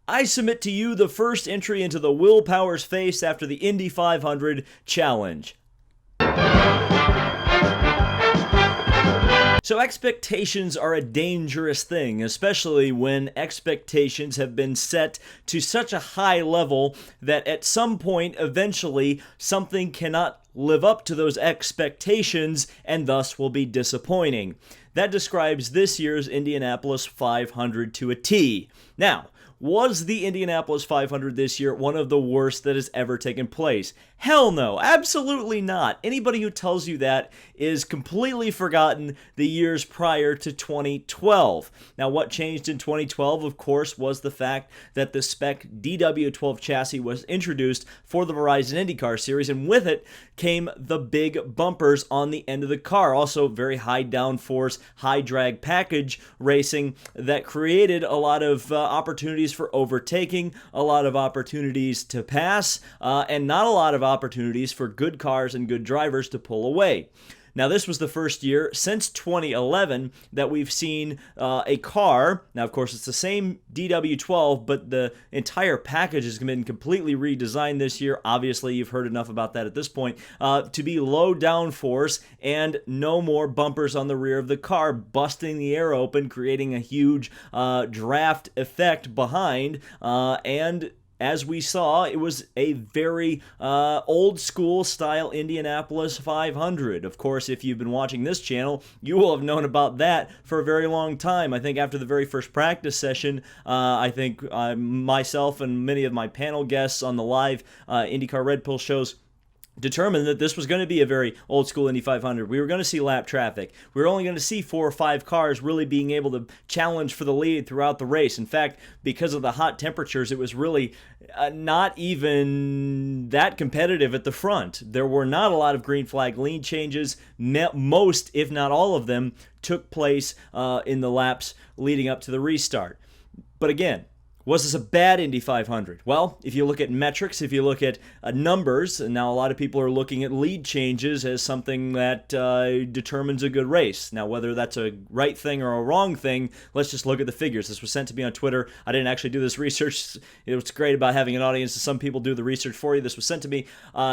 I submit to you the first entry into the Willpower's face after the Indy 500 challenge. So expectations are a dangerous thing, especially when expectations have been set to such a high level that at some point, eventually, something cannot live up to those expectations and thus will be disappointing. That describes this year's Indianapolis 500 to a T. Now, was the Indianapolis 500 this year one of the worst that has ever taken place? Hell no, absolutely not. Anybody who tells you that is completely forgotten the years prior to 2012. Now, what changed in 2012, of course, was the fact that the spec DW12 chassis was introduced for the Verizon IndyCar series, and with it came the big bumpers on the end of the car. Also, very high downforce, high drag package racing that created a lot of opportunities for overtaking, a lot of opportunities to pass, and not a lot of opportunities for good cars and good drivers to pull away. Now, this was the first year since 2011 that we've seen a car. Now, of course, it's the same DW12, but the entire package has been completely redesigned this year. Obviously, you've heard enough about that at this point, to be low downforce and no more bumpers on the rear of the car, busting the air open, creating a huge draft effect behind, and as we saw, it was a very old school style Indianapolis 500. Of course, if you've been watching this channel, you will have known about that for a very long time. I think after the very first practice session, I think myself and many of my panel guests on the live IndyCar Red Pill shows determined that this was going to be a very old school Indy 500. We were going to see lap traffic. We were only going to see 4 or 5 cars really being able to challenge for the lead throughout the race. In fact, because of the hot temperatures, it was really not even that competitive at the front. There were not a lot of green flag lead changes. Most, if not all of them, took place in the laps leading up to the restart. But again, was this a bad Indy 500? Well, if you look at metrics, if you look at numbers, and now a lot of people are looking at lead changes as something that determines a good race. Now, whether that's a right thing or a wrong thing, let's just look at the figures. This was sent to me on Twitter. I didn't actually do this research. It's great about having an audience. Some people do the research for you. This was sent to me.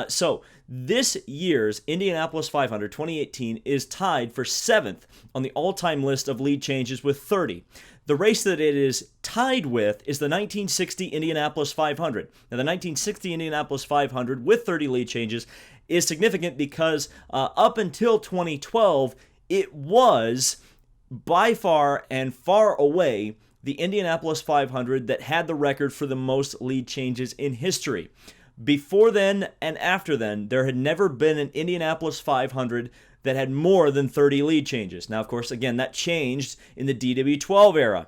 So this year's Indianapolis 500 2018 is tied for 7th on the all-time list of lead changes with 30. The race that it is tied with is the 1960 Indianapolis 500. Now, the 1960 Indianapolis 500 with 30 lead changes is significant because up until 2012, it was by far and far away the Indianapolis 500 that had the record for the most lead changes in history. Before then and after then, there had never been an Indianapolis 500 that had more than 30 lead changes. Now, of course, again, that changed in the DW12 era.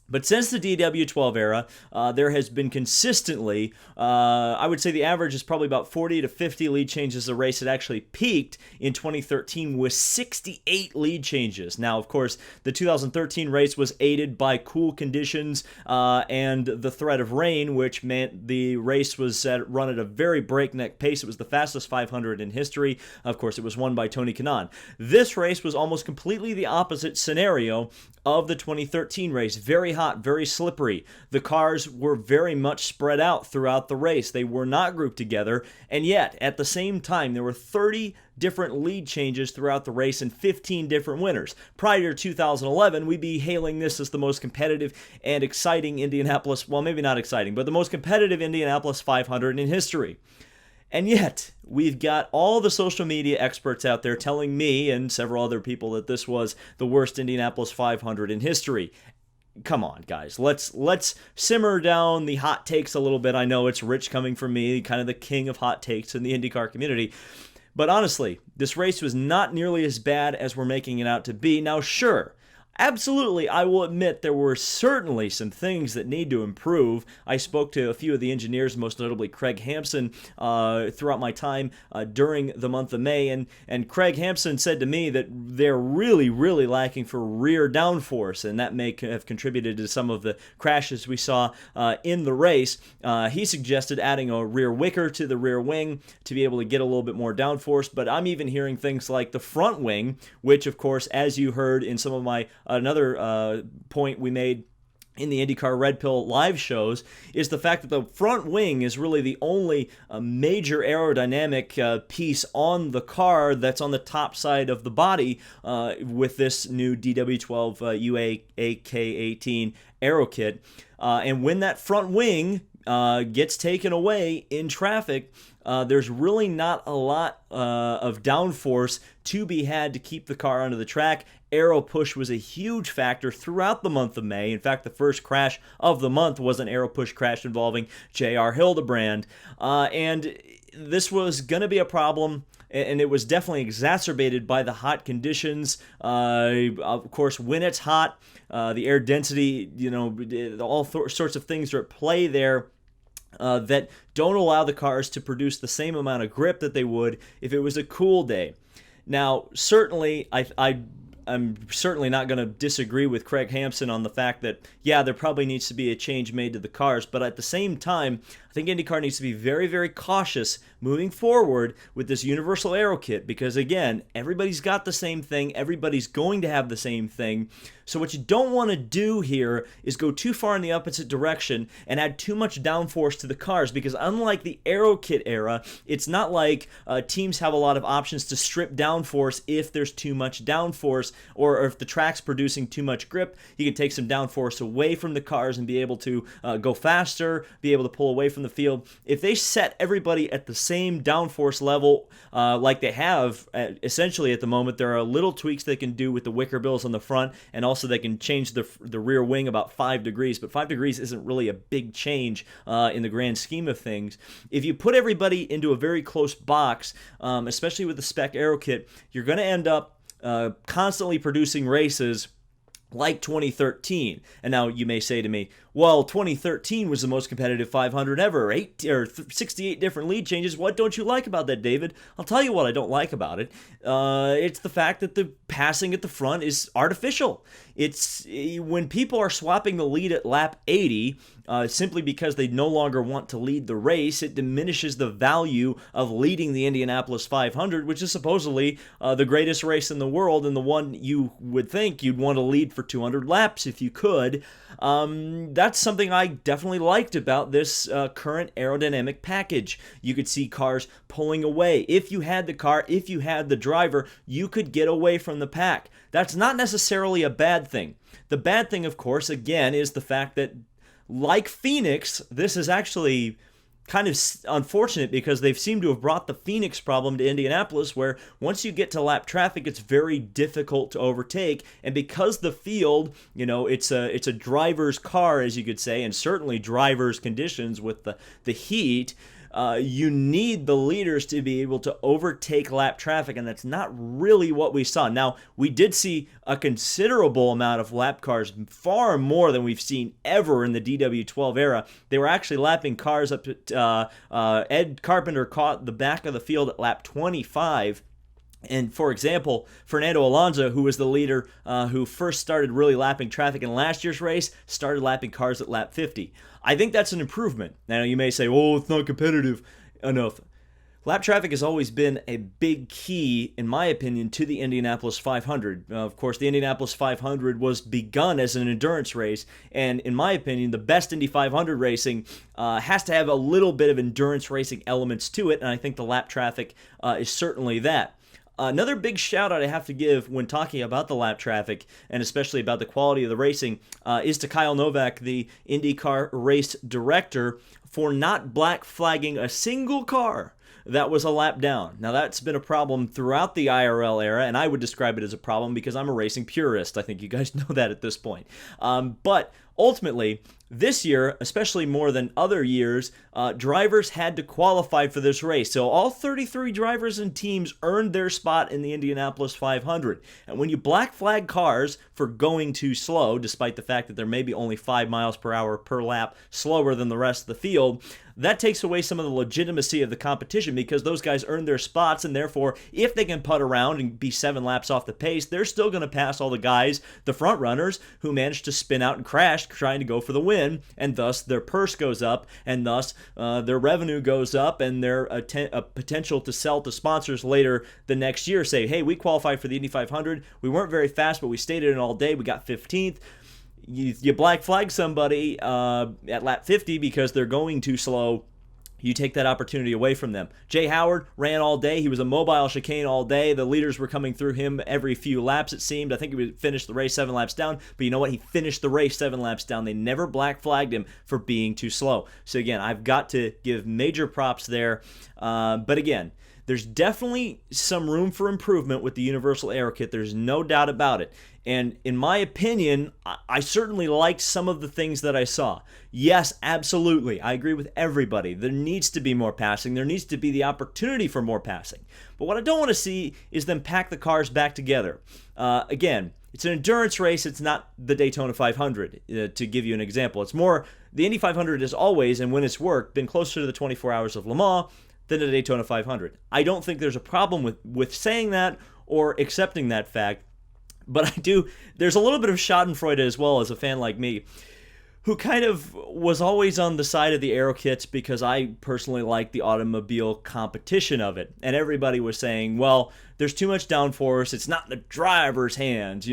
But since the DW12 era, there has been consistently, I would say the average is probably about 40 to 50 lead changes a race. It actually peaked in 2013 with 68 lead changes. Now, of course, the 2013 race was aided by cool conditions and the threat of rain, which meant the race was run at a very breakneck pace. It was the fastest 500 in history. Of course, it was won by Tony Kanaan. This race was almost completely the opposite scenario of the 2013 race. Very hot, very slippery. The cars were very much spread out throughout the race. They were not grouped together, and yet, at the same time, there were 30 different lead changes throughout the race and 15 different winners. Prior to 2011, we'd be hailing this as the most competitive and exciting Indianapolis, well, maybe not exciting, but the most competitive Indianapolis 500 in history. And yet, we've got all the social media experts out there telling me and several other people that this was the worst Indianapolis 500 in history. Come on, guys. Let's simmer down the hot takes a little bit. I know it's rich coming from me, kind of the king of hot takes in the IndyCar community. But honestly, this race was not nearly as bad as we're making it out to be. Now, sure, absolutely, I will admit there were certainly some things that need to improve. I spoke to a few of the engineers, most notably Craig Hampson, throughout my time during the month of May, and Craig Hampson said to me that they're really, really lacking for rear downforce, and that may have contributed to some of the crashes we saw in the race. He suggested adding a rear wicker to the rear wing to be able to get a little bit more downforce, but I'm even hearing things like the front wing, which, of course, as you heard in some of my another point we made in the IndyCar Red Pill live shows is the fact that the front wing is really the only major aerodynamic piece on the car that's on the top side of the body with this new DW12 UAK18 Aero kit. And when that front wing gets taken away in traffic, there's really not a lot of downforce to be had to keep the car onto the track. Aero push was a huge factor throughout the month of May. In fact, the first crash of the month was an Aero push crash involving J.R. Hildebrand. And this was going to be a problem, and it was definitely exacerbated by the hot conditions. Of course, when it's hot, the air density, all sorts of things are at play there. That don't allow the cars to produce the same amount of grip that they would if it was a cool day. Now, certainly, I'm certainly not going to disagree with Craig Hampson on the fact that, yeah, there probably needs to be a change made to the cars, but at the same time, I think IndyCar needs to be very, very cautious moving forward with this universal aero kit because, again, everybody's got the same thing. Everybody's going to have the same thing. So what you don't want to do here is go too far in the opposite direction and add too much downforce to the cars because unlike the aero kit era, it's not like teams have a lot of options to strip downforce if there's too much downforce or if the track's producing too much grip. You can take some downforce away from the cars and be able to go faster, be able to pull away from the field. If they set everybody at the same downforce level like they have essentially at the moment, there are little tweaks they can do with the wicker bills on the front, and also they can change the rear wing about 5 degrees, but 5 degrees isn't really a big change in the grand scheme of things. If you put everybody into a very close box, especially with the spec aero kit, you're going to end up constantly producing races like 2013. And now you may say to me, well, 2013 was the most competitive 500 ever, 68 different lead changes. What don't you like about that, David? I'll tell you what I don't like about it. It's the fact that the passing at the front is artificial. It's when people are swapping the lead at lap 80 simply because they no longer want to lead the race, it diminishes the value of leading the Indianapolis 500, which is supposedly the greatest race in the world and the one you would think you'd want to lead for 200 laps if you could. That's something I definitely liked about this current aerodynamic package. You could see cars pulling away. If you had the car, if you had the driver, you could get away from the pack. That's not necessarily a bad thing. The bad thing, of course, again, is the fact that, like Phoenix, this is actually kind of unfortunate because they've seemed to have brought the Phoenix problem to Indianapolis, where once you get to lap traffic, it's very difficult to overtake. And because the field, it's a driver's car, as you could say, and certainly driver's conditions with the heat, you need the leaders to be able to overtake lap traffic, and that's not really what we saw. Now, we did see a considerable amount of lap cars, far more than we've seen ever in the DW12 era. They were actually lapping cars up to Ed Carpenter caught the back of the field at lap 25. And for example, Fernando Alonso, who was the leader who first started really lapping traffic in last year's race, started lapping cars at lap 50. I think that's an improvement. Now you may say, oh, it's not competitive enough. Lap traffic has always been a big key, in my opinion, to the Indianapolis 500. Of course, the Indianapolis 500 was begun as an endurance race, and in my opinion, the best Indy 500 racing has to have a little bit of endurance racing elements to it, and I think the lap traffic is certainly that. Another big shout out I have to give when talking about the lap traffic, and especially about the quality of the racing, is to Kyle Novak, the IndyCar race director, for not black flagging a single car that was a lap down. Now, that's been a problem throughout the IRL era, and I would describe it as a problem because I'm a racing purist. I think you guys know that at this point. But ultimately, this year, especially more than other years, drivers had to qualify for this race. So all 33 drivers and teams earned their spot in the Indianapolis 500. And when you black flag cars for going too slow, despite the fact that they're maybe only 5 miles per hour per lap slower than the rest of the field, that takes away some of the legitimacy of the competition because those guys earned their spots, and therefore, if they can putt around and be 7 laps off the pace, they're still going to pass all the guys, the front runners, who managed to spin out and crash trying to go for the win, and thus their purse goes up, and thus their revenue goes up, and their potential to sell to sponsors later the next year say, hey, we qualified for the Indy 500, we weren't very fast, but we stayed in it all day, we got 15th. you black flag somebody at lap 50 because they're going too slow, you take that opportunity away from them. Jay Howard ran all day. He was a mobile chicane all day. The leaders were coming through him every few laps, it seemed. I think he would finish the race 7 laps down. But you know what? He finished the race 7 laps down. They never black flagged him for being too slow. So again, I've got to give major props there. But again, there's definitely some room for improvement with the Universal Aero Kit. There's no doubt about it. And in my opinion, I certainly liked some of the things that I saw. Yes, absolutely. I agree with everybody. There needs to be more passing. There needs to be the opportunity for more passing. But what I don't want to see is them pack the cars back together. Again, it's an endurance race. It's not the Daytona 500, to give you an example. It's more, the Indy 500 has always, and when it's worked, been closer to the 24 Hours of Le Mans than the Daytona 500. I don't think there's a problem with saying that or accepting that fact. But there's a little bit of schadenfreude as well as a fan like me, who kind of was always on the side of the Aero kits because I personally like the automobile competition of it. And everybody was saying, well, there's too much downforce, it's not in the driver's hands,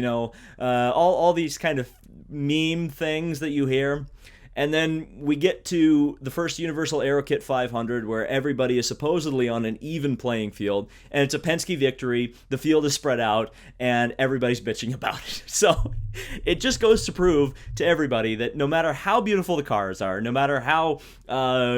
all these kind of meme things that you hear. And then we get to the first Universal Aero Kit 500 where everybody is supposedly on an even playing field, and it's a Penske victory, the field is spread out, and everybody's bitching about it. So it just goes to prove to everybody that no matter how beautiful the cars are, no matter how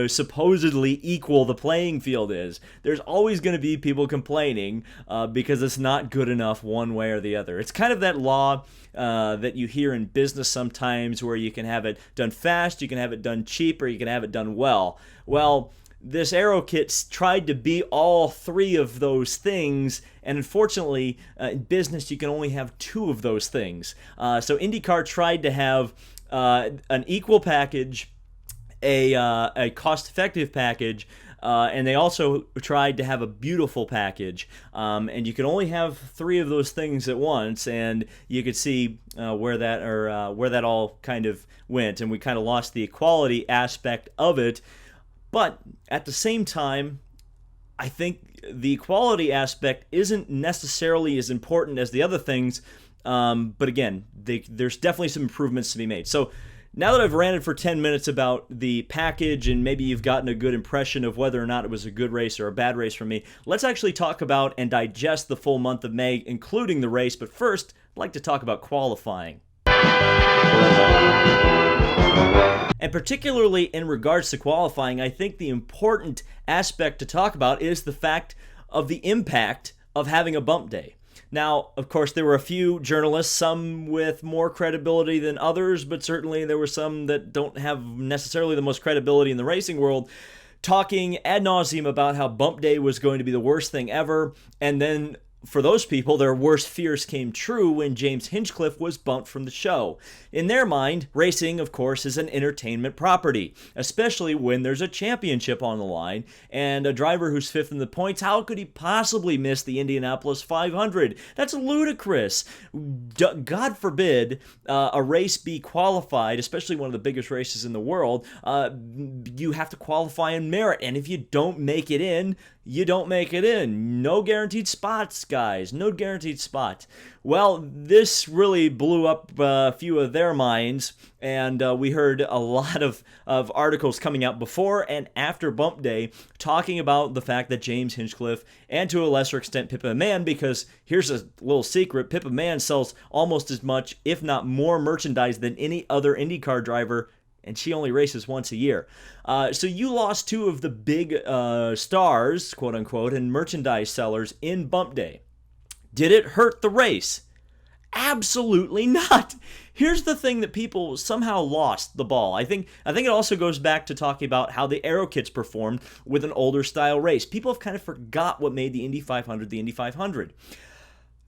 supposedly equal the playing field is, there's always going to be people complaining because it's not good enough one way or the other. It's kind of that law that you hear in business sometimes where you can have it done fast, you can have it done cheap, or you can have it done well. Well, this Aero Kit's tried to be all 3 of those things, and unfortunately, in business, you can only have 2 of those things. So IndyCar tried to have an equal package, a cost-effective package, and they also tried to have a beautiful package, and you can only have 3 of those things at once, and you could see where that all kind of went, and we kind of lost the equality aspect of it. But at the same time, I think the equality aspect isn't necessarily as important as the other things, but again, there's definitely some improvements to be made. So now that I've ranted for 10 minutes about the package and maybe you've gotten a good impression of whether or not it was a good race or a bad race for me, let's actually talk about and digest the full month of May, including the race. But first, I'd like to talk about qualifying. And particularly in regards to qualifying, I think the important aspect to talk about is the fact of the impact of having a bump day. Now, of course, there were a few journalists, some with more credibility than others, but certainly there were some that don't have necessarily the most credibility in the racing world, talking ad nauseum about how bump day was going to be the worst thing ever, and then for those people, their worst fears came true when James Hinchcliffe was bumped from the show. In their mind, racing, of course, is an entertainment property, especially when there's a championship on the line, and a driver who's 5th in the points, how could he possibly miss the Indianapolis 500? That's ludicrous. God forbid a race be qualified, especially one of the biggest races in the world. You have to qualify in merit, and if you don't make it in, you don't make it in. No guaranteed spots, guys. No guaranteed spots. Well, this really blew up a few of their minds, and we heard a lot of articles coming out before and after Bump Day talking about the fact that James Hinchcliffe, and to a lesser extent Pippa Mann, because here's a little secret, Pippa Mann sells almost as much, if not more, merchandise than any other IndyCar driver, and she only races once a year. So you lost 2 of the big stars, quote-unquote, and merchandise sellers in Bump Day. Did it hurt the race? Absolutely not. Here's the thing that people somehow lost the ball. I think it also goes back to talking about how the Aero kits performed with an older style race. People have kind of forgot what made the Indy 500 the Indy 500.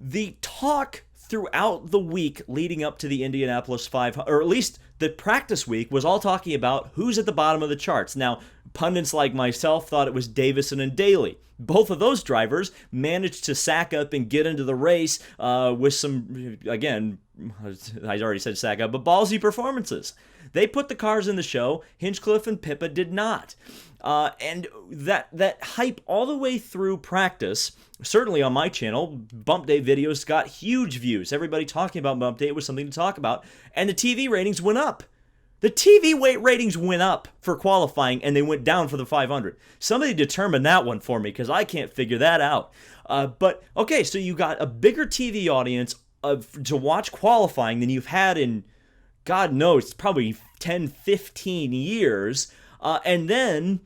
The talk throughout the week leading up to the Indianapolis 500, or at least the practice week, was all talking about who's at the bottom of the charts. Now, Pundits like myself thought it was Davison and Daly. Both of those drivers managed to sack up and get into the race with some, again, I already said sack up, but ballsy performances. They put the cars in the show. Hinchcliffe and Pippa did not. And that hype all the way through practice, certainly on my channel, Bump Day videos got huge views. Everybody talking about Bump Day, it was something to talk about. And the TV ratings went up. The TV weight ratings went up for qualifying, and they went down for the 500. Somebody determine that one for me, because I can't figure that out. But, okay, so you got a bigger TV audience to watch qualifying than you've had in, God knows, probably 10, 15 years. And then,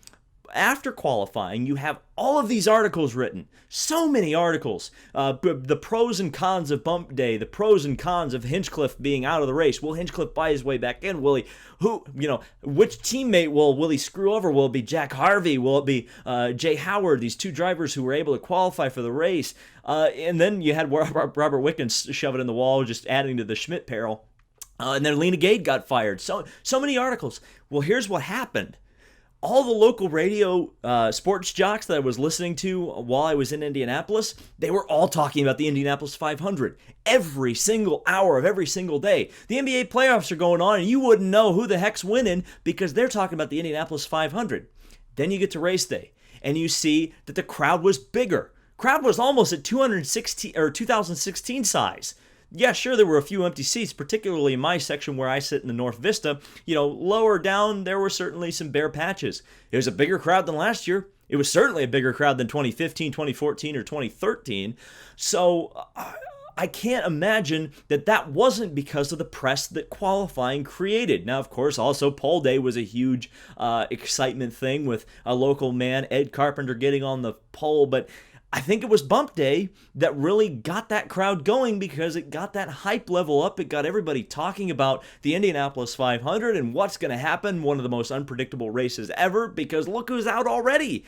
after qualifying, you have all of these articles written. So many articles. The pros and cons of Bump Day. The pros and cons of Hinchcliffe being out of the race. Will Hinchcliffe buy his way back in? Will he? Which teammate will he screw over? Will it be Jack Harvey? Will it be Jay Howard? These two drivers who were able to qualify for the race. And then you had Robert Wickens shove it in the wall, just adding to the Schmidt peril. And then Lena Gade got fired. So many articles. Well, here's what happened. All the local radio sports jocks that I was listening to while I was in Indianapolis, they were all talking about the Indianapolis 500 every single hour of every single day. The NBA playoffs are going on, and you wouldn't know who the heck's winning because they're talking about the Indianapolis 500. Then you get to race day, and you see that the crowd was bigger. Crowd was almost at 2016 size. Yeah, sure, there were a few empty seats, particularly in my section where I sit in the North Vista. Lower down, there were certainly some bare patches. It was a bigger crowd than last year. It was certainly a bigger crowd than 2015, 2014, or 2013. So I can't imagine that wasn't because of the press that qualifying created. Now, of course, also pole day was a huge excitement thing with a local man, Ed Carpenter, getting on the pole, but I think it was Bump Day that really got that crowd going because it got that hype level up. It got everybody talking about the Indianapolis 500 and what's going to happen. One of the most unpredictable races ever because look who's out already,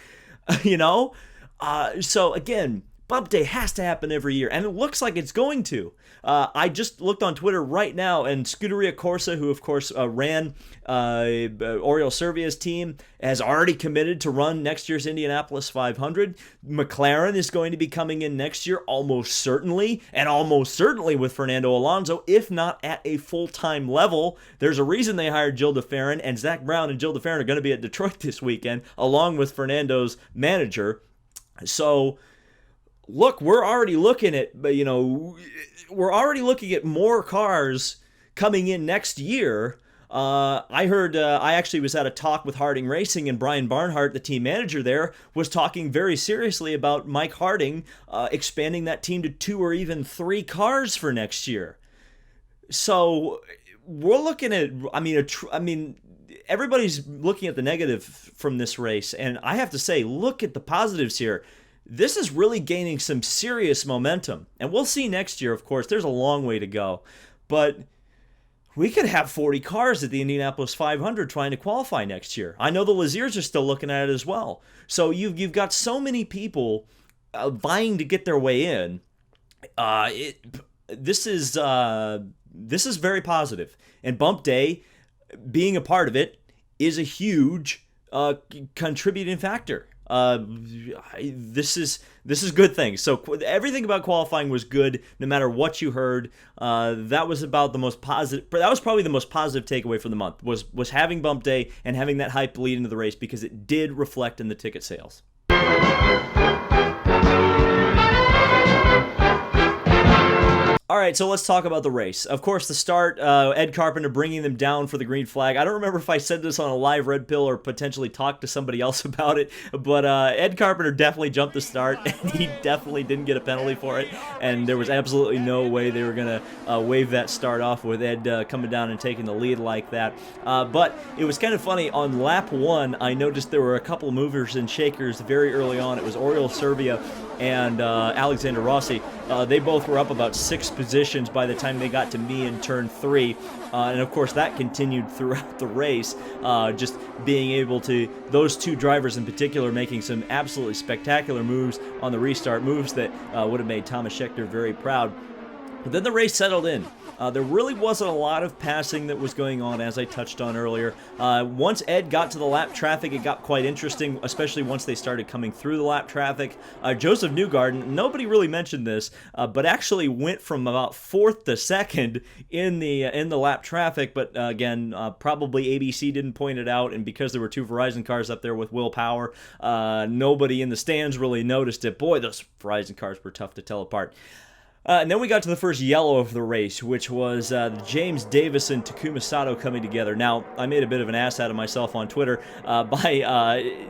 So again, Bump Day has to happen every year, and it looks like it's going to. I just looked on Twitter right now, and Scuderia Corsa, who of course ran Oriol Servia's team, has already committed to run next year's Indianapolis 500. McLaren is going to be coming in next year, almost certainly, and almost certainly with Fernando Alonso, if not at a full-time level. There's a reason they hired Jill DeFerrin, and Zach Brown and Jill DeFerrin are going to be at Detroit this weekend, along with Fernando's manager. So look, we're already looking at, more cars coming in next year. I heard, I actually was at a talk with Harding Racing, and Brian Barnhart, the team manager there, was talking very seriously about Mike Harding expanding that team to 2 or even 3 cars for next year. So we're looking at, everybody's looking at the negative from this race, and I have to say, look at the positives here. This is really gaining some serious momentum. And we'll see next year, of course. There's a long way to go. But we could have 40 cars at the Indianapolis 500 trying to qualify next year. I know the Laziers are still looking at it as well. So you've got so many people vying to get their way in. This is very positive. And Bump Day, being a part of it, is a huge contributing factor. This is good things. So everything about qualifying was good, no matter what you heard. That was about the most positive. That was probably the most positive takeaway from the month was having Bump Day and having that hype lead into the race because it did reflect in the ticket sales. All right, so let's talk about the race. Of course, the start, Ed Carpenter bringing them down for the green flag. I don't remember if I said this on a live Red Pill or potentially talked to somebody else about it, but Ed Carpenter definitely jumped the start, and he definitely didn't get a penalty for it, and there was absolutely no way they were going to wave that start off with Ed coming down and taking the lead like that. But it was kind of funny. On lap 1, I noticed there were a couple movers and shakers very early on. It was Oriol Servia and Alexander Rossi. They both were up about 6 positions by the time they got to me in turn 3. And of course that continued throughout the race, just being able to, those 2 drivers in particular making some absolutely spectacular moves on the restart, moves that would have made Thomas Scheckter very proud. But then the race settled in. There really wasn't a lot of passing that was going on, as I touched on earlier. Once Ed got to the lap traffic, it got quite interesting, especially once they started coming through the lap traffic. Joseph Newgarden, nobody really mentioned this, but actually went from about fourth to second in the lap traffic. But again, probably ABC didn't point it out, and because there were two Verizon cars up there with Will Power, nobody in the stands really noticed it. Boy, those Verizon cars were tough to tell apart. And then we got to the first yellow of the race, which was James Davis and Takuma Sato coming together. Now, I made a bit of an ass out of myself on Twitter by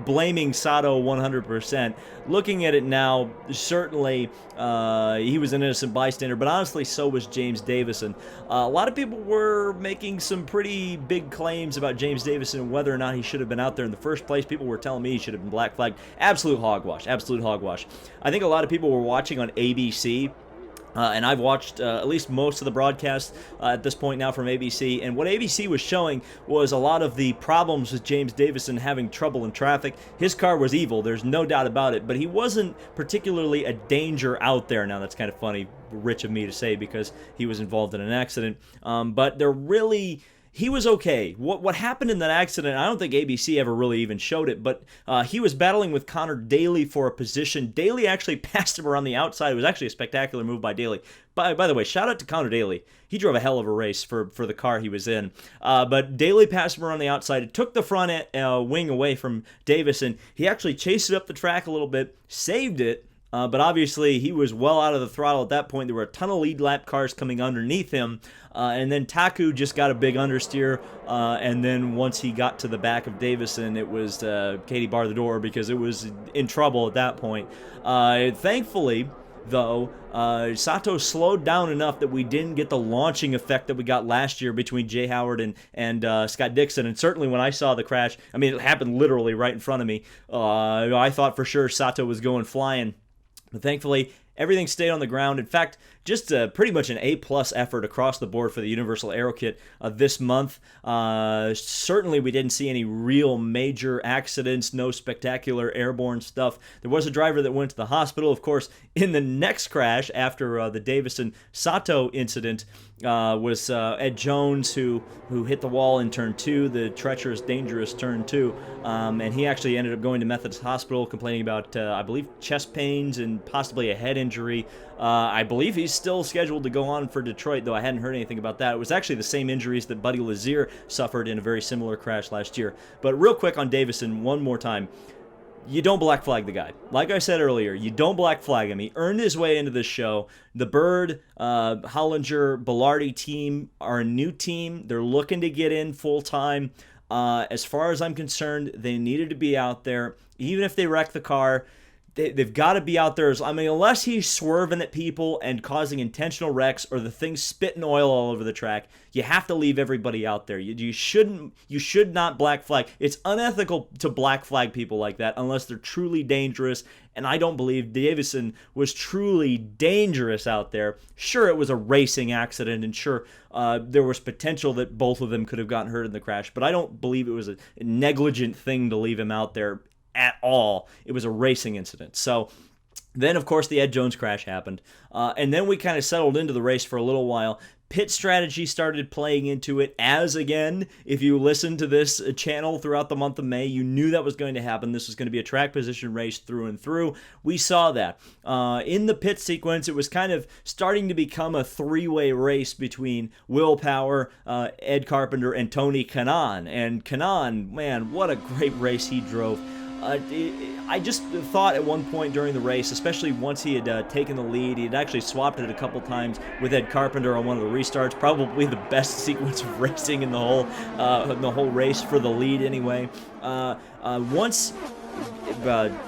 blaming Sato 100%. Looking at it now, certainly he was an innocent bystander, but honestly, so was James Davison. A lot of people were making some pretty big claims about James Davison and whether or not he should have been out there in the first place. People were telling me he should have been black flagged. Absolute hogwash. Absolute hogwash. I think a lot of people were watching on ABC. And I've watched at least most of the broadcasts at this point now from ABC, and what ABC was showing was a lot of the problems with James Davison having trouble in traffic. His car was evil, there's no doubt about it, but he wasn't particularly a danger out there. Now that's kind of funny, rich of me to say, because he was involved in an accident, but they're really... He was okay. What happened in that accident, I don't think ABC ever really even showed it, but he was battling with Connor Daly for a position. Daly actually passed him around the outside. It was actually a spectacular move by Daly. By the way, shout out to Connor Daly. He drove a hell of a race for the car he was in. But Daly passed him around the outside. It took the front wing away from Davison. He actually chased it up the track a little bit, saved it, but obviously he was well out of the throttle at that point. There were a ton of lead lap cars coming underneath him. And then Taku just got a big understeer, and then once he got to the back of Davison, it was Katie bar the door because it was in trouble at that point. Thankfully, though, Sato slowed down enough that we didn't get the launching effect that we got last year between Jay Howard and Scott Dixon. And certainly when I saw the crash, I mean, it happened literally right in front of me. I thought for sure Sato was going flying. But thankfully, everything stayed on the ground. In fact, just pretty much an A-plus effort across the board for the Universal Aero Kit this month. Certainly, we didn't see any real major accidents, no spectacular airborne stuff. There was a driver that went to the hospital. Of course, in the next crash after the Davison-Sato incident was Ed Jones, who hit the wall in Turn 2, the treacherous, dangerous Turn 2. And he actually ended up going to Methodist Hospital complaining about, I believe, chest pains and possibly a head injury. I believe he's still scheduled to go on for Detroit, though I hadn't heard anything about that. It was actually the same injuries that Buddy Lazier suffered in a very similar crash last year. But real quick on Davison, one more time. You don't black flag the guy. Like I said earlier, you don't black flag him. He earned his way into this show. The Bird, Hollinger, Belardi team are a new team. They're looking to get in full time. As far as I'm concerned, they needed to be out there. Even if they wreck the car, they've got to be out there. I mean, unless he's swerving at people and causing intentional wrecks or the thing spitting oil all over the track, you have to leave everybody out there. You should not black flag. It's unethical to black flag people like that unless they're truly dangerous. And I don't believe Davison was truly dangerous out there. Sure, it was a racing accident, and sure, there was potential that both of them could have gotten hurt in the crash. But I don't believe it was a negligent thing to leave him out there at all. It was a racing incident. So then, of course, the Ed Jones crash happened. And then we kind of settled into the race for a little while. Pit strategy started playing into it, as again, if you listened to this channel throughout the month of May, you knew that was going to happen. This was going to be a track position race through and through. We saw that. In the pit sequence, it was kind of starting to become a three-way race between Will Power, Ed Carpenter, and Tony Kanaan. And Kanaan, man, what a great race he drove. I just thought at one point during the race, especially once he had taken the lead, he had actually swapped it a couple times with Ed Carpenter on one of the restarts. Probably the best sequence of racing in the whole race for the lead anyway. Once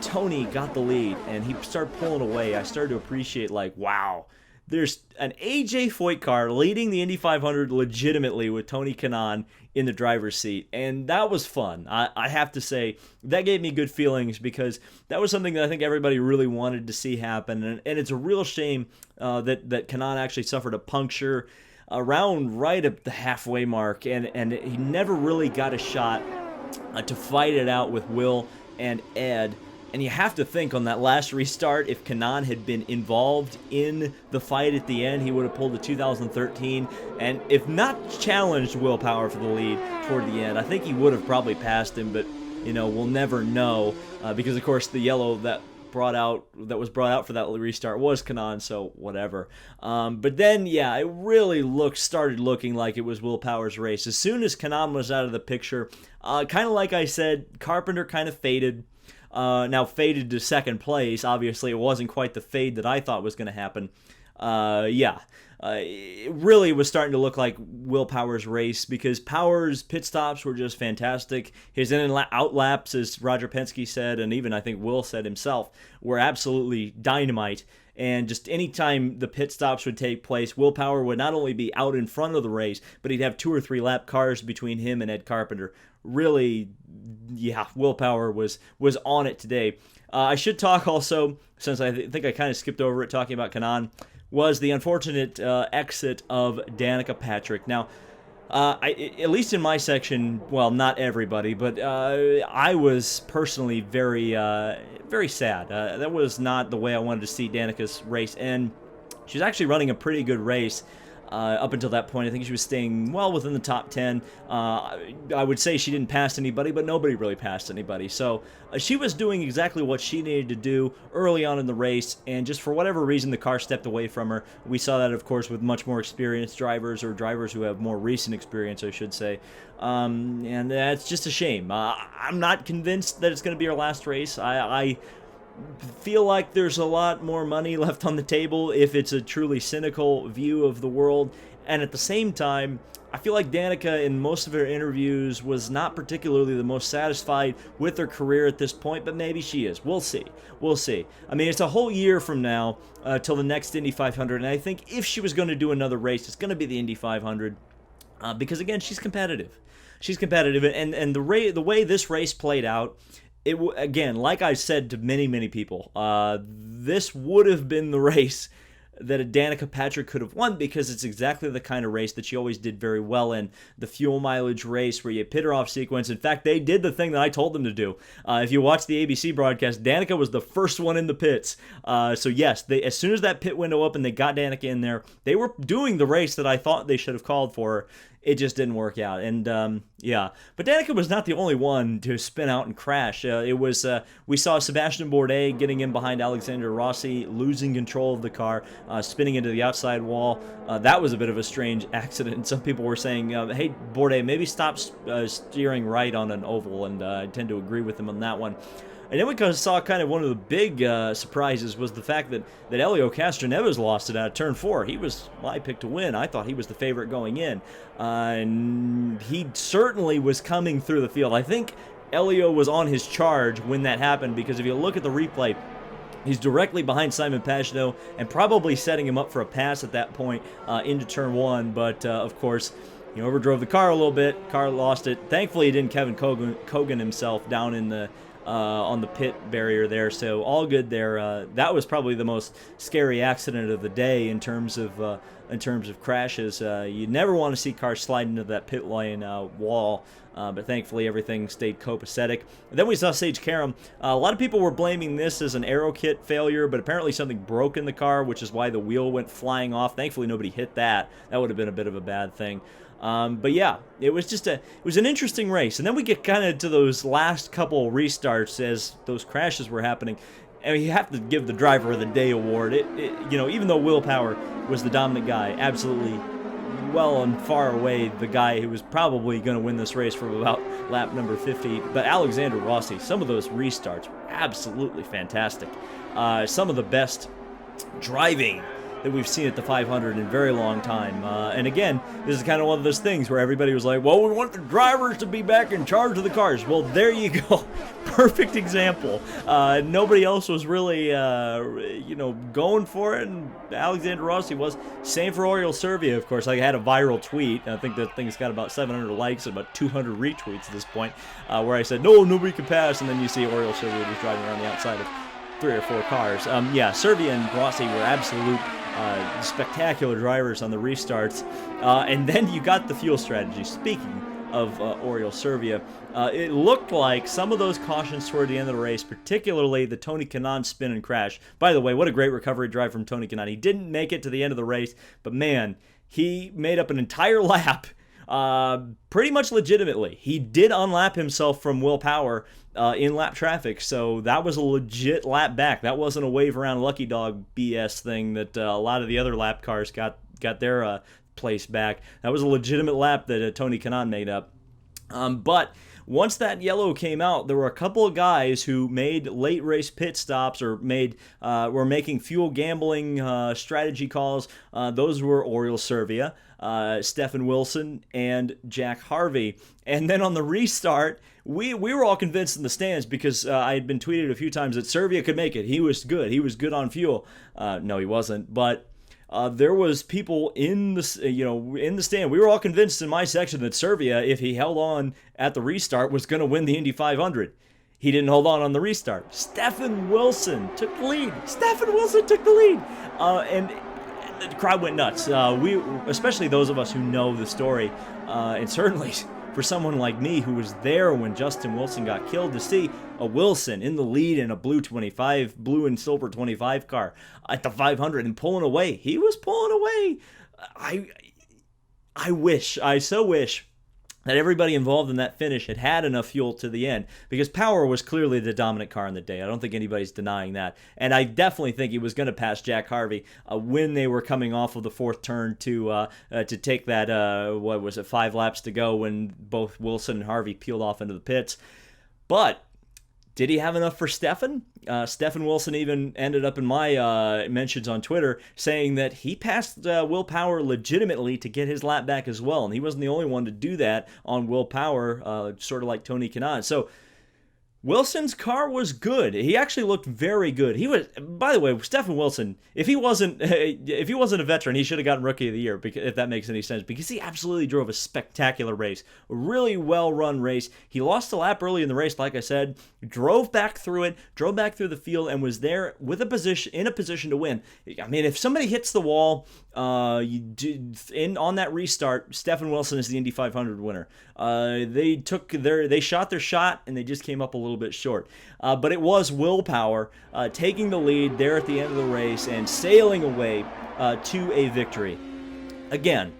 Tony got the lead and he started pulling away, I started to appreciate, like, wow. There's an AJ Foyt car leading the Indy 500 legitimately with Tony Kanaan in the driver's seat, and that was fun. I have to say, that gave me good feelings because that was something that I think everybody really wanted to see happen, and it's a real shame that Kanaan actually suffered a puncture around right at the halfway mark, and he never really got a shot to fight it out with Will and Ed. And you have to think on that last restart, if Kanaan had been involved in the fight at the end, he would have pulled the 2013, and if not challenged Will Power for the lead toward the end, I think he would have probably passed him, but, we'll never know, because, of course, the yellow that was brought out for that restart was Kanaan, so whatever. But then, yeah, it really started looking like it was Will Power's race. As soon as Kanaan was out of the picture, kind of like I said, Carpenter kind of faded. Now faded to second place. Obviously, it wasn't quite the fade that I thought was going to happen. It really was starting to look like Will Power's race because Power's pit stops were just fantastic. His in and out laps, as Roger Penske said, and even I think Will said himself, were absolutely dynamite. And just anytime the pit stops would take place, Will Power would not only be out in front of the race, but he'd have 2 or 3 lap cars between him and Ed Carpenter. Really, yeah, Will Power was on it today. I should talk also, since I think I kind of skipped over it talking about Kanaan, was the unfortunate exit of Danica Patrick. Now, at least in my section, well, not everybody, but I was personally very sad. That was not the way I wanted to see Danica's race end. She was actually running a pretty good race up until that point. I think she was staying well within the top 10. I would say she didn't pass anybody, but nobody really passed anybody. So she was doing exactly what she needed to do early on in the race, and just for whatever reason, the car stepped away from her. We saw that, of course, with much more experienced drivers, or drivers who have more recent experience, I should say. And that's just a shame. I'm not convinced that it's going to be her last race. I feel like there's a lot more money left on the table if it's a truly cynical view of the world. And at the same time, I feel like Danica, in most of her interviews, was not particularly the most satisfied with her career at this point, but maybe she is. We'll see. We'll see. I mean, it's a whole year from now till the next Indy 500, and I think if she was going to do another race, it's going to be the Indy 500, because, again, she's competitive. She's competitive, and the way this race played out, again, like I said to many, many people, this would have been the race that a Danica Patrick could have won, because it's exactly the kind of race that she always did very well in. The fuel mileage race where you pit her off sequence. In fact, they did the thing that I told them to do. If you watch the ABC broadcast, Danica was the first one in the pits. So yes, as soon as that pit window opened, they got Danica in there. They were doing the race that I thought they should have called for her. It just didn't work out, and yeah. But Danica was not the only one to spin out and crash. We saw Sebastian Bourdais getting in behind Alexander Rossi, losing control of the car, spinning into the outside wall. That was a bit of a strange accident. Some people were saying, hey, Bourdais, maybe stop steering right on an oval, and I tend to agree with them on that one. And then we saw kind of one of the big surprises was the fact that Helio Castroneves lost it out of turn 4. He was my pick to win. I thought he was the favorite going in. And he certainly was coming through the field. I think Helio was on his charge when that happened, because if you look at the replay, he's directly behind Simon Pagenaud and probably setting him up for a pass at that point into turn 1. But, of course, he overdrove the car a little bit. Car lost it. Thankfully, he didn't Kevin Kogan himself down in the on the pit barrier there, so all good there. That was probably the most scary accident of the day in terms of crashes. You never want to see cars slide into that pit lane wall, but thankfully everything stayed copacetic. And then we saw Sage Karam. A lot of people were blaming this as an Aero kit failure, but apparently something broke in the car, which is why the wheel went flying off. Thankfully nobody hit that. That would have been a bit of a bad thing. But yeah, it was an interesting race. And then we get kind of to those last couple restarts as those crashes were happening. And you have to give the driver of the day award. Even though Will Power was the dominant guy, absolutely well and far away the guy who was probably going to win this race from about lap number 50. But Alexander Rossi, some of those restarts were absolutely fantastic. Some of the best driving that we've seen at the 500 in a very long time. And again, this is kind of one of those things where everybody was like, well, we want the drivers to be back in charge of the cars. Well, there you go. Perfect example. Nobody else was really, going for it, and Alexander Rossi was. Same for Oriol Servia, of course. I had a viral tweet. I think that thing's got about 700 likes and about 200 retweets at this point, where I said, no, nobody can pass, and then you see Oriol Servia just driving around the outside of 3 or 4 cars. Servia and Rossi were absolute spectacular drivers on the restarts. And then you got the fuel strategy. Speaking of Oriol Servia. It looked like some of those cautions toward the end of the race, particularly the Tony Kanaan spin and crash. By the way, what a great recovery drive from Tony Kanaan. He didn't make it to the end of the race, but man, he made up an entire lap pretty much legitimately. He did unlap himself from Will Power in lap traffic, so that was a legit lap back. That wasn't a wave around lucky dog BS thing that a lot of the other lap cars got their place back. That was a legitimate lap that Tony Kanaan made up. But once that yellow came out, there were a couple of guys who made late race pit stops or were making fuel gambling strategy calls. Those were Oriol Servia, Stefan Wilson, and Jack Harvey. And then on the restart, we were all convinced in the stands because I had been tweeted a few times that Servia could make it. He was good. He was good on fuel. No, he wasn't. But there was people in the stand. We were all convinced in my section that Servia, if he held on at the restart, was going to win the Indy 500. He didn't hold on the restart. Stefan Wilson took the lead. And the crowd went nuts. We, especially those of us who know the story, and certainly for someone like me who was there when Justin Wilson got killed, to see a Wilson in the lead in a blue and silver 25 car at the 500 and pulling away. He was pulling away. I so wish that everybody involved in that finish had enough fuel to the end, because Power was clearly the dominant car in the day. I don't think anybody's denying that. And I definitely think he was going to pass Jack Harvey when they were coming off of the fourth turn to take that, 5 laps to go when both Wilson and Harvey peeled off into the pits. But did he have enough for Stefan? Stefan Wilson even ended up in my mentions on Twitter saying that he passed Will Power legitimately to get his lap back as well. And he wasn't the only one to do that on Will Power, sort of like Tony Kanaan. So Wilson's car was good. He actually looked very good. He was, by the way, Stefan Wilson, if he wasn't a veteran, he should have gotten Rookie of the Year, if that makes any sense, because he absolutely drove a spectacular race, a really well-run race. He lost a lap early in the race, like I said, drove back through the field, and was there in a position to win. I mean, if somebody hits the wall on that restart, Stefan Wilson is the Indy 500 winner. They shot their shot, and they just came up a little bit short. But it was Will Power taking the lead there at the end of the race and sailing away to a victory. Again,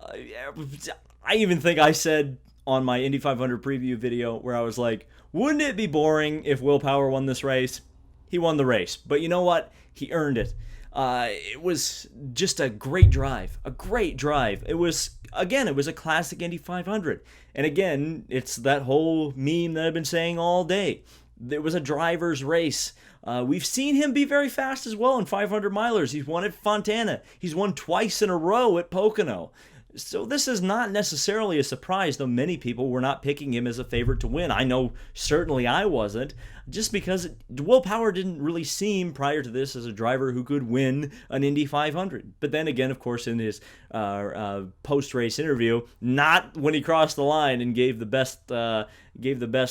I even think I said on my Indy 500 preview video where I was like, wouldn't it be boring if Will Power won this race? He won the race. But you know what? He earned it. It was just a great drive. It was a classic Indy 500. And again, it's that whole meme that I've been saying all day. It was a driver's race. We've seen him be very fast as well in 500 milers. He's won at Fontana. He's won twice in a row at Pocono. So this is not necessarily a surprise, though many people were not picking him as a favorite to win. I know certainly I wasn't, just because Will Power didn't really seem prior to this as a driver who could win an Indy 500. But then again, of course, in his post-race interview, not when he crossed the line and gave the best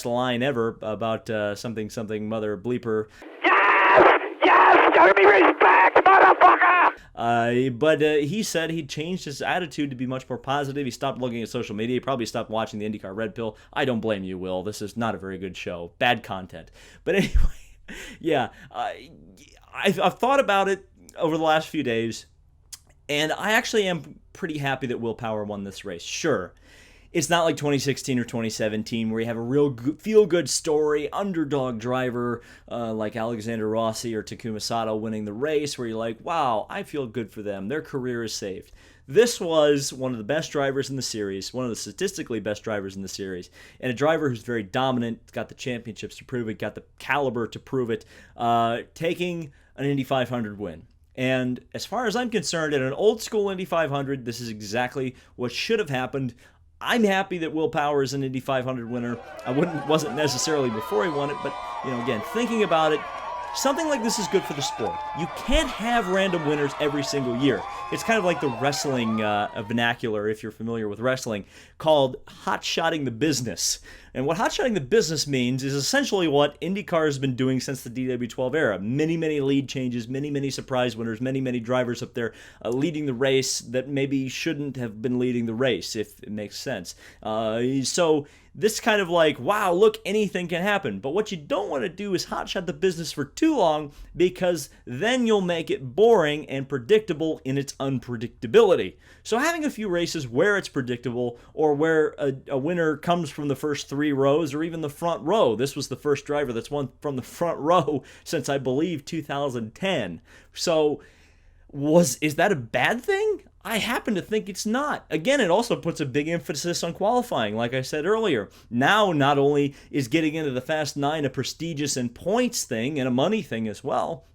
line ever about something mother bleeper. Yes, give me respect, motherfucker. But he said he'd changed his attitude to be much more positive. He stopped looking at social media. He probably stopped watching the IndyCar Red Pill. I don't blame you, Will. This is not a very good show. Bad content. But anyway, yeah, I've thought about it over the last few days, and I actually am pretty happy that Will Power won this race. Sure, it's not like 2016 or 2017 where you have a real feel-good story, underdog driver like Alexander Rossi or Takuma Sato winning the race where you're like, wow, I feel good for them. Their career is saved. This was one of the best drivers in the series, one of the statistically best drivers in the series, and a driver who's very dominant, got the championships to prove it, got the caliber to prove it, taking an Indy 500 win. And as far as I'm concerned, at an old-school Indy 500, this is exactly what should have happened. I'm happy that Will Power is an Indy 500 winner. I wasn't necessarily before he won it, but again, thinking about it, something like this is good for the sport. You can't have random winners every single year. It's kind of like the wrestling vernacular, if you're familiar with wrestling, called hot-shotting the business. And what hotshotting the business means is essentially what IndyCar has been doing since the DW12 era. Many, many lead changes, many, many surprise winners, many, many drivers up there leading the race that maybe shouldn't have been leading the race, if it makes sense. So this kind of like, wow, look, anything can happen. But what you don't want to do is hotshot the business for too long, because then you'll make it boring and predictable in its unpredictability. So having a few races where it's predictable, or where a winner comes from the first 3 rows or even the front row. This was the first driver that's won from the front row since, I believe, 2010. So is that a bad thing? I happen to think it's not. Again, it also puts a big emphasis on qualifying, like I said earlier. Now, not only is getting into the Fast 9 a prestigious and points thing and a money thing as well,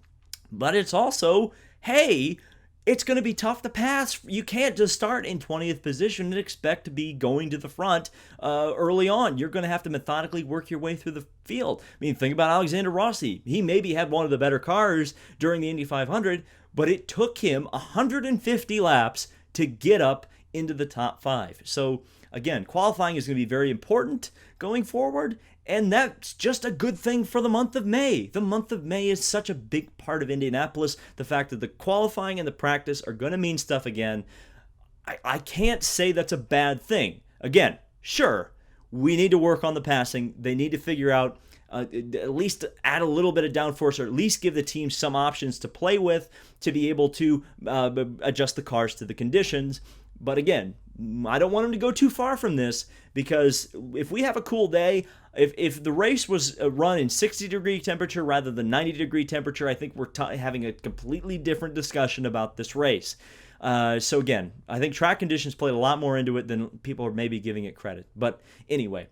but it's also, hey, it's going to be tough to pass. You can't just start in 20th position and expect to be going to the front early on. You're going to have to methodically work your way through the field. I mean, think about Alexander Rossi. He maybe had one of the better cars during the Indy 500, but it took him 150 laps to get up into the top 5. So again, qualifying is going to be very important going forward, and that's just a good thing for the month of May. The month of May is such a big part of Indianapolis. The fact that the qualifying and the practice are going to mean stuff again, I can't say that's a bad thing. Again, sure, we need to work on the passing. They need to figure out at least add a little bit of downforce, or at least give the team some options to play with to be able to adjust the cars to the conditions. But again, I don't want them to go too far from this, because if we have a cool day, if the race was run in 60-degree temperature rather than 90-degree temperature, I think we're having a completely different discussion about this race. So again, I think track conditions played a lot more into it than people are maybe giving it credit. But anyway,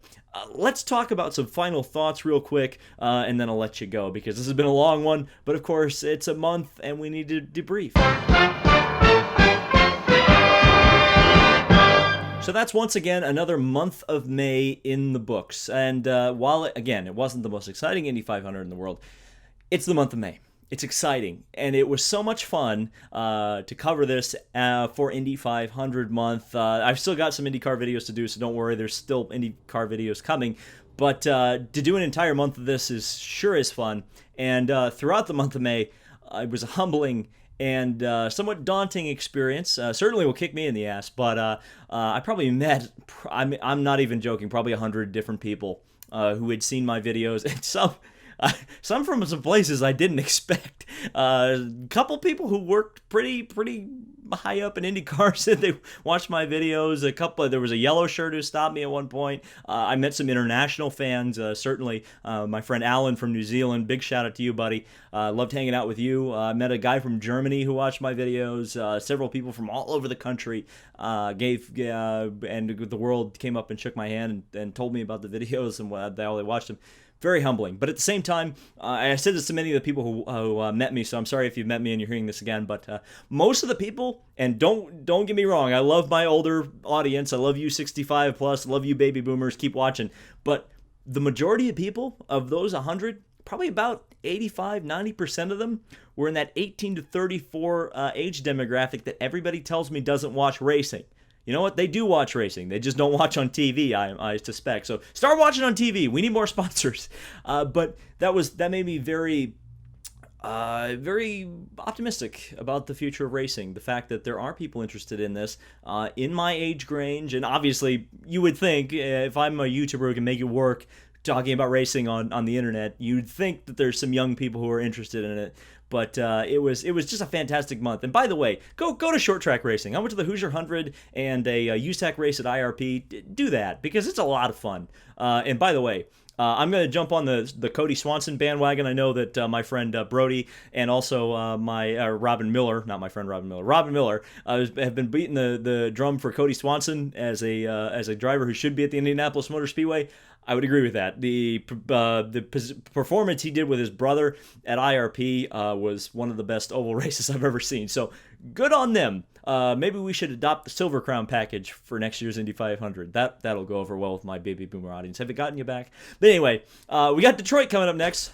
let's talk about some final thoughts real quick, and then I'll let you go, because this has been a long one. But of course, it's a month and we need to debrief. So that's once again another month of May in the books. And while, it wasn't the most exciting Indy 500 in the world, it's the month of May. It's exciting, and it was so much fun to cover this for Indy 500 month. I've still got some IndyCar videos to do, so don't worry, there's still IndyCar videos coming. But to do an entire month of this is fun. And throughout the month of May, it was a humbling and somewhat daunting experience. Certainly will kick me in the ass, but I probably met, I'm not even joking, probably 100 different people who had seen my videos, and some from some places I didn't expect. A couple people who worked pretty high up in IndyCar said they watched my videos. There was a yellow shirt who stopped me at one point. I met some international fans, certainly my friend Alan from New Zealand. Big shout out to you, buddy. Loved hanging out with you. I met a guy from Germany who watched my videos. Several people from all over the country and the world came up and shook my hand and told me about the videos and how they watched them. Very humbling. But at the same time, I said this to many of the people who met me, so I'm sorry if you've met me and you're hearing this again, but most of the people, and don't get me wrong, I love my older audience, I love you 65 plus, I love you baby boomers, keep watching, but the majority of people, of those 100, probably about 85-90% of them were in that 18 to 34 age demographic that everybody tells me doesn't watch racing. You know what? They do watch racing. They just don't watch on TV, I suspect. So start watching on TV. We need more sponsors. But that made me very optimistic about the future of racing. The fact that there are people interested in this in my age range. And obviously, you would think if I'm a YouTuber who can make it work talking about racing on the internet, you'd think that there's some young people who are interested in it. But it was just a fantastic month. And by the way, go to short track racing. I went to the Hoosier 100 and a USAC race at IRP. Do that, because it's a lot of fun. And by the way, I'm going to jump on the Cody Swanson bandwagon. I know that my friend Brody and also my Robin Miller, not my friend Robin Miller, have been beating the drum for Cody Swanson as a driver who should be at the Indianapolis Motor Speedway. I would agree with that. The performance he did with his brother at IRP was one of the best oval races I've ever seen. So good on them. Maybe we should adopt the Silver Crown package for next year's Indy 500. That'll go over well with my baby boomer audience. Have it gotten you back? But anyway, we got Detroit coming up next.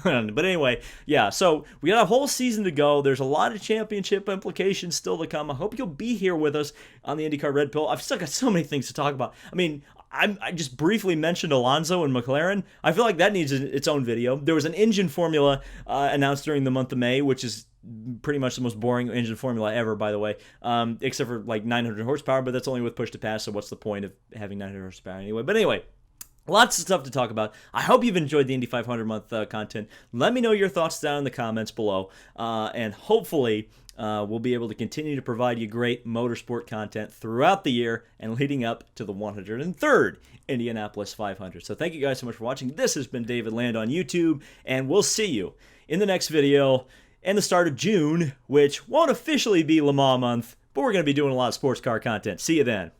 But anyway, yeah, so we got a whole season to go. There's a lot of championship implications still to come. I hope you'll be here with us on the IndyCar Red Pill. I've still got so many things to talk about. I mean, I just briefly mentioned Alonso and McLaren. I feel like that needs its own video. There was an engine formula announced during the month of May, which is pretty much the most boring engine formula ever, by the way, except for like 900 horsepower, but that's only with push to pass, so what's the point of having 900 horsepower anyway? But anyway, lots of stuff to talk about. I hope you've enjoyed the Indy 500 month content. Let me know your thoughts down in the comments below, and hopefully we'll be able to continue to provide you great motorsport content throughout the year and leading up to the 103rd Indianapolis 500. So thank you guys so much for watching. This has been David Land on YouTube, and we'll see you in the next video and the start of June, which won't officially be Le Mans month, but we're going to be doing a lot of sports car content. See you then.